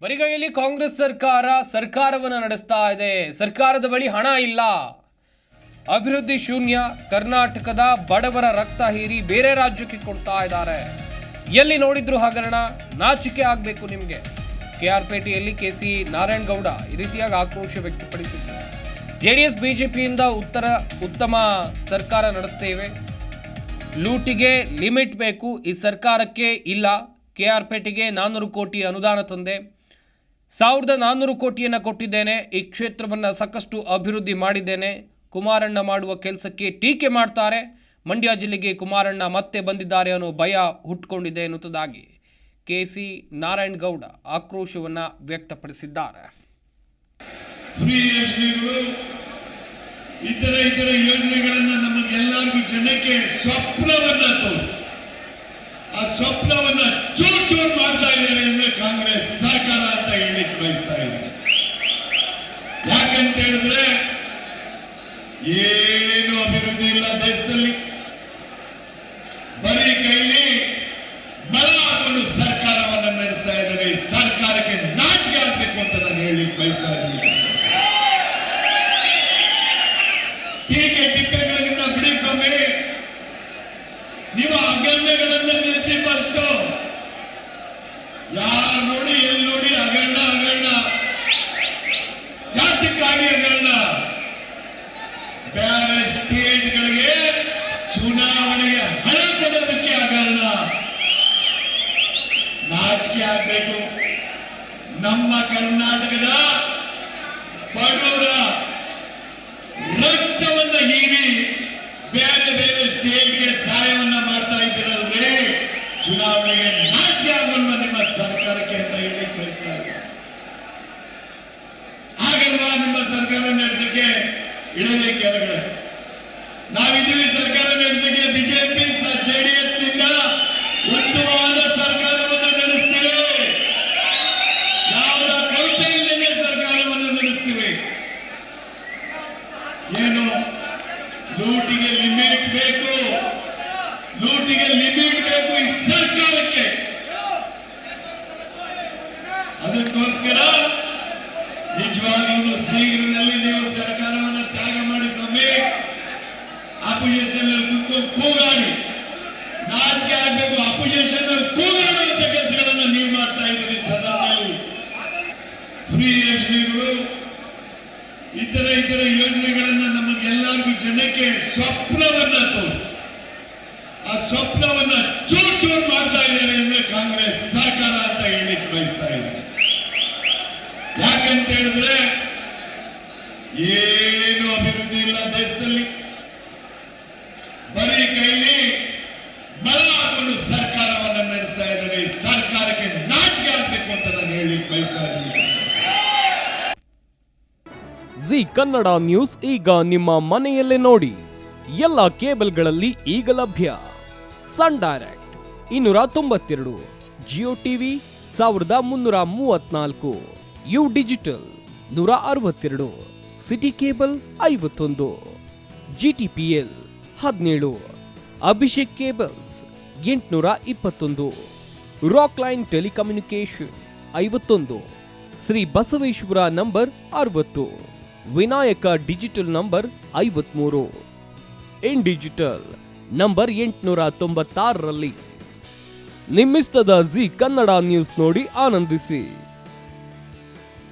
ಬರಿಗೈಯಲ್ಲಿ ಕಾಂಗ್ರೆಸ್ ಸರ್ಕಾರವನ್ನು ನಡೆಸ್ತಾ ಇದೆ. ಸರ್ಕಾರದ ಬಳಿ ಹಣ ಇಲ್ಲ, ಅಭಿವೃದ್ಧಿ ಶೂನ್ಯ, ಕರ್ನಾಟಕದ ಬಡವರ ರಕ್ತ ಹೀರಿ ಬೇರೆ ರಾಜ್ಯಕ್ಕೆ ಕೊಡ್ತಾ ಇದ್ದಾರೆ. ಎಲ್ಲಿ ನೋಡಿದ್ರು ಹಗರಣ, ನಾಚಿಕೆ ಆಗಬೇಕು ನಿಮಗೆ. ಕೆಆರ್ಪೇಟೆಯಲ್ಲಿ ಕೆಸಿ ನಾರಾಯಣಗೌಡ ಈ ರೀತಿಯಾಗಿ ಆಕ್ರೋಶ ವ್ಯಕ್ತಪಡಿಸಿದ್ದಾರೆ. ಜೆಡಿಎಸ್ ಬಿಜೆಪಿಯಿಂದ ಉತ್ತಮ ಸರ್ಕಾರ ನಡೆಸ್ತೇವೆ, ಲೂಟಿಗೆ ಲಿಮಿಟ್ ಬೇಕು, ಈ ಸರ್ಕಾರಕ್ಕೆ ಇಲ್ಲ. ಕೆಆರ್ಪೇಟೆಗೆ 400 ಕೋಟಿ ಅನುದಾನ ತಂದೆ, 1400 ಕೋಟಿಯನ್ನು ಕೊಟ್ಟಿದ್ದೇನೆ, ಈ ಕ್ಷೇತ್ರವನ್ನು ಸಾಕಷ್ಟು ಅಭಿವೃದ್ಧಿ ಮಾಡಿದ್ದೇನೆ. ಕುಮಾರಣ್ಣ ಮಾಡುವ ಕೆಲಸಕ್ಕೆ ಟೀಕೆ ಮಾಡ್ತಾರೆ. ಮಂಡ್ಯ ಜಿಲ್ಲೆಗೆ ಕುಮಾರಣ್ಣ ಮತ್ತೆ ಬಂದಿದ್ದಾರೆ ಅನ್ನೋ ಭಯ ಹುಟ್ಟುಕೊಂಡಿದೆ ಎನ್ನುವುದಾಗಿ ಕೆಸಿ ನಾರಾಯಣಗೌಡ ಆಕ್ರೋಶವನ್ನು ವ್ಯಕ್ತಪಡಿಸಿದ್ದಾರೆ. ಇತರ ಯೋಜನೆಗಳನ್ನ ನಮಗೆಲ್ಲರಿಗೂ ಜನಕ್ಕೆ ಆ ಸ್ವಪ್ನವನ್ನ ಚೂರ್ ಮಾಡ್ತಾ ಇದ್ದಾರೆ ಅಂದ್ರೆ ಕಾಂಗ್ರೆಸ್ ಸರ್ಕಾರ ಅಂತ ಹೇಳಿಕ್ ಬಯಸ್ತಾ ಇದ್ದಾರೆ. ಯಾಕಂತ ಹೇಳಿದ್ರೆ ಏನು ಅಭಿವೃದ್ಧಿ ಇಲ್ಲ ದೇಶದಲ್ಲಿ. ಬರೀ ಕೈಲಿ ಮರ ಹಾಕೊಂಡು ಸರ್ಕಾರವನ್ನ ನಡೆಸ್ತಾ ಇದ್ದಾರೆ. ಸರ್ಕಾರಕ್ಕೆ ನಾಚಿಕೆ ಆಗ್ಬೇಕು ಅಂತ ನಾನು ಹೇಳಿಕ್ ಬಯಸ್ತಾ ಇದ್ದೀನಿ. ಟೀಕೆ ಟಿಪ್ಪೆಗಳಿಂದ ಬಿಡಿ ಸ್ವಾಮಿ, ನೀವು ಹಗರಣಗಳನ್ನ ನಿಲ್ಲಿಸಿ. ಫಸ್ಟ್ ಯಾರು ನೋಡಿ ಎಲ್ಲಿ ನೋಡಿ ಹಗರಣ ಯಾತಕ್ಕಾಗಿ ಹಗರಣ? ಬೇರೆ ಸ್ಟೇಟ್ಗಳಿಗೆ ಚುನಾವಣೆಗೆ ಹಣ ಕೊಡೋದಕ್ಕೆ ಹಗರಣ. ನಾಚಿಕೆ ಆಗ್ಬೇಕು. ನಮ್ಮ ಕರ್ನಾಟಕದ ಬಡವರ ರಕ್ತವನ್ನ ಹೀರಿ ಬೇರೆ ಸ್ಟೇಟ್ಗೆ ಸಹಾಯವನ್ನ ಮಾಡ್ತಾ ಇದ್ದೀರಲ್ರಿ, ಚುನಾವಣೆಗೆ ನಾಚಿಕೆ ಆಗಲ್ವಾ ನಿಮ್ಮ ಸರ್ಕಾರಕ್ಕೆ ಅಂತ ಹೇಳಿಕ್ ಬಯಸ್ತಾ ಇದ್ದಾರೆ. ಆಗಲ್ವಾ ನಿಮ್ಮ ಸರ್ಕಾರ ನಡೆಸಕ್ಕೆ ಇಡಲಿಕ್ಕೆ ಹೊರಗಡೆ ನಾವಿದ್ದೀವಿ. ಸರ್ಕಾರ ನಡೆಸಕ್ಕೆ ಬಿಜೆಪಿ ಜೆಡಿಎಸ್ ನಿಂದ ಉತ್ತಮವಾದ ಸರ್ಕಾರವನ್ನು ನಡೆಸ್ತೀವಿ. ಯಾವುದ ಕೊರತೆ ಇಲ್ಲದೆ ಸರ್ಕಾರವನ್ನು ನಡೆಸ್ತೀವಿ. ಏನು ಲೂಟಿಗೆ ಲಿಮಿಟ್ ಬೇಕು, ಈ ಸರ್ಕಾರಕ್ಕೆ. ಅದಕ್ಕೋಸ್ಕರ ನಿಜವಾಗ್ಲೂ ಶೀಘ್ರದಲ್ಲಿ ನೀವು ಸರ್ಕಾರವನ್ನು ತ್ಯಾಗ ಮಾಡಿ ಸ್ವಾಮಿ. ಅಪೋಸಿಷನ್ ಕುತ್ಕೊಂಡು ಕೂಗಾಡಿ, ನಾಚಿಕೆ ಆಗ್ಬೇಕು. ಅಪೋಸಿಷನ್ ಕೂಗಾಡುವಂತ ಕೆಲಸಗಳನ್ನು ನೀವು ಮಾಡ್ತಾ ಇದ್ದೀರಿ ಸದನದಲ್ಲಿ. ಫ್ರೀ ಯೋಜನೆಗಳು, ಇತರ ಯೋಜನೆಗಳನ್ನ ನಮಗೆಲ್ಲರಿಗೂ ಜನಕ್ಕೆ ಆ ಸ್ವಪ್ನವನ್ನ ಚೂರ್ ಮಾಡ್ತಾ ಇದ್ದಾರೆ ಅಂದ್ರೆ ಕಾಂಗ್ರೆಸ್ ಸರ್ಕಾರ ಅಂತ ಹೇಳಿಕ್ ಬಯಸ್ತಾ ಇದ್ದಾರೆ. ಯಾಕಂತ ಹೇಳಿದ್ರೆ ಏನು ಅಭಿವೃದ್ಧಿ ಇಲ್ಲ ದೇಶದಲ್ಲಿ. ಬರೀ ಕೈಲಿ ಮರ ಹಾಕೊಂಡು ಸರ್ಕಾರವನ್ನ ನಡೆಸ್ತಾ ಇದ್ದಾರೆ. ಸರ್ಕಾರಕ್ಕೆ ನಾಚಿಕೆ ಆಗ್ಬೇಕು ಅಂತ ನಾನು ಹೇಳಿಕ್ ಬಯಸ್ತಾ ಇದ್ದೀನಿ. ಜಿ ಕನ್ನಡ ನ್ಯೂಸ್ ಈಗ ನಿಮ್ಮ ಮನೆಯಲ್ಲೇ ನೋಡಿ. ಎಲ್ಲ ಕೇಬಲ್ಗಳಲ್ಲಿ ಈಗ ಲಭ್ಯ. Sun Direct 292, Jio TV 1334, U Digital 162, City Cable 51, GTPL 17, Abhishek Cables 821, Rock Line Telecommunication 51, Shri Basaveshwara number 60, Vinayaka Digital number 53, In Digital number 896ರಲ್ಲಿ. ನಿಮ್ಮಿಸ್ತದ ಜಿ ಕನ್ನಡ ನ್ಯೂಸ್ ನೋಡಿ ಆನಂದಿಸಿ.